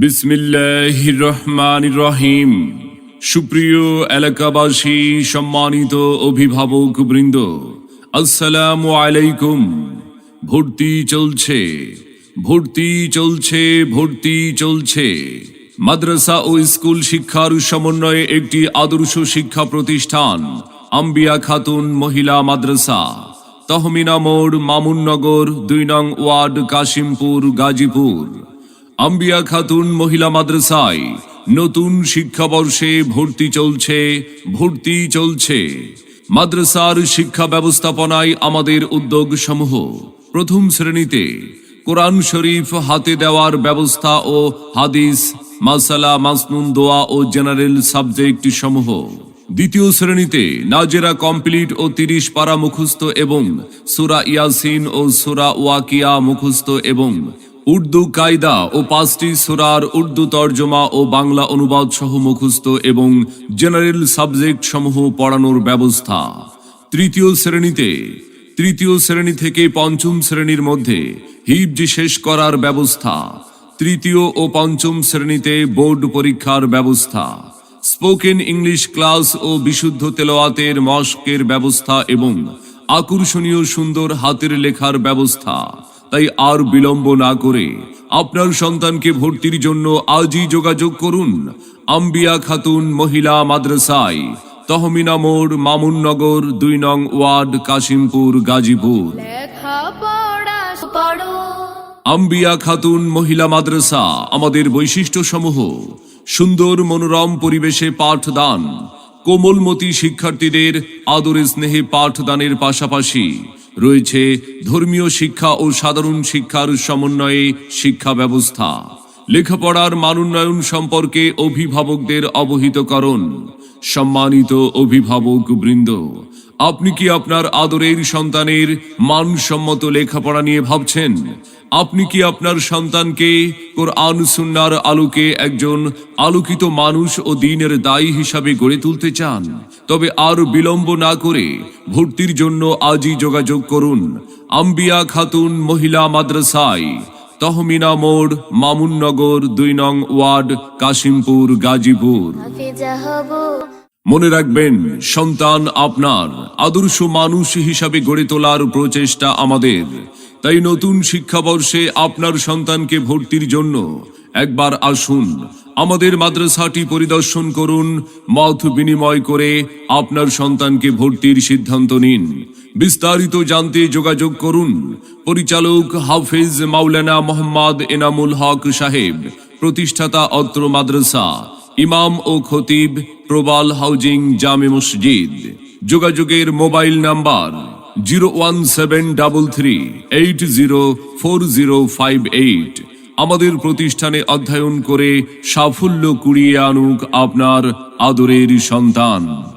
বিসমিল্লাহির রহমানির রহিম। সুপ্রিয় এলাকাবাসী, সম্মানিত অভিভাবক বৃন্দ, আসসালামু আলাইকুম। ভর্তি চলছে, ভর্তি চলছে, ভর্তি চলছে। মাদ্রাসা ও স্কুল শিক্ষার সমন্বয়ে একটি আদর্শ শিক্ষা প্রতিষ্ঠান আম্বিয়া খাতুন মহিলা মাদ্রাসা, তহমিনা মোড়, মামুননগর, ২ নং ওয়ার্ড, কাশিমপুর, গাজীপুর। আম্বিয়া খাতুন মহিলা মাদ্রাসায় নতুন শিক্ষাবর্ষে ভর্তি চলছে, ভর্তি চলছে। মাদ্রাসার শিক্ষা ব্যবস্থাপনায় আমাদের উদ্যোগ সমূহ: প্রথম শ্রেণীতে কোরআন শরীফ হাতে দেওয়ার ব্যবস্থা ও হাদিস, মাসালা, মাসনুন, দোয়া ও জেনারেল সাবজেক্ট সমূহ। দ্বিতীয় শ্রেণীতে নাজেরা কমপ্লিট ও 30 পারা মুখস্থ এবং সূরা ইয়াসিন ও সূরা ওয়াকিয়া মুখস্থ এবং উর্দু কায়দা ও 5টি সূরার উর্দু তর্জমা ও বাংলা অনুবাদ সহ মুখস্থ এবং জেনারেল সাবজেক্ট সমূহ পড়ানোর ব্যবস্থা। তৃতীয় শ্রেণী থেকে 5ম শ্রেণীর মধ্যে হিফজ শেষ করার ব্যবস্থা। তৃতীয় ও 5ম শ্রেণীতে বোর্ড পরীক্ষার ব্যবস্থা। স্পোকেন ইংলিশ ক্লাস ও বিশুদ্ধ তেলাওয়াতের মশকের ব্যবস্থা এবং আকর্ষণীয় সুন্দর হাতের লেখার ব্যবস্থা। তাই আর বিলম্ব না করে আপনার সন্তানকে ভর্তির জন্য আজই যোগাযোগ করুন আম্বিয়া খাতুন মহিলা মাদ্রাসায়, তহমিনা মোড়, মামুননগর, 2 নং ওয়ার্ড, কাশিমপুর, গাজীপুর। আম্বিয়া খাতুন মহিলা মাদ্রাসা আমাদের বৈশিষ্ট্য সমূহ: সুন্দর মনোরম পরিবেশে পাঠদান, কোমলমতি শিক্ষার্থীদের আদরে স্নেহে পাঠদানের পাশাপাশি রয়েছে ধর্মীয় শিক্ষা ও সাধারণ শিক্ষার সমন্বয়ে শিক্ষা ব্যবস্থা। লেখাপড়ার মানোন্নয়ন সম্পর্কে অভিভাবকদের অবহিতকরণ। সম্মানিত অভিভাবক বৃন্দ, আপনি কি আপনার আদরের সন্তানের মানসম্মত লেখাপড়া নিয়ে ভাবছেন? আপনি কি আপনার সন্তানকে কোরআন সুন্নাহর আলোকে একজন আলোকিত মানুষ ও দ্বীনের দায়ী হিসাবে গড়ে তুলতে চান? তবে আর বিলম্ব না করে ভর্তির জন্য আজই যোগাযোগ করুন আম্বিয়া খাতুন মহিলা মাদ্রাসায়, তহমিনা মোড়, মামুননগর, 2 নং ওয়ার্ড, কাশিমপুর, গাজীপুর। মনে রাখবেন, সন্তান আপনার, আদর্শ মানুষ হিসাবে গড়ে তোলার প্রচেষ্টা আমাদের। তাই নতুন শিক্ষাবর্ষে আপনার সন্তানকে ভর্তির জন্য একবার আসুন, আমাদের মাদ্রাসাটি পরিদর্শন করুন, মত বিনিময় করে আপনার সন্তানকে ভর্তির সিদ্ধান্ত নিন। বিস্তারিত জানতে যোগাযোগ করুন পরিচালক হাফেজ মাওলানা মোহাম্মদ এনামুল হক সাহেব, প্রতিষ্ঠাতা অত্র মাদ্রাসা, ইমাম ও খতিব, প্রবাল হাউজিং, জামে মসজিদ। যোগাযোগের মোবাইল নাম্বার 01733804058। আমাদের প্রতিষ্ঠানে অধ্যয়ন করে সাফল্য কুড়িয়ে আনুক আপনার আদরের সন্তান।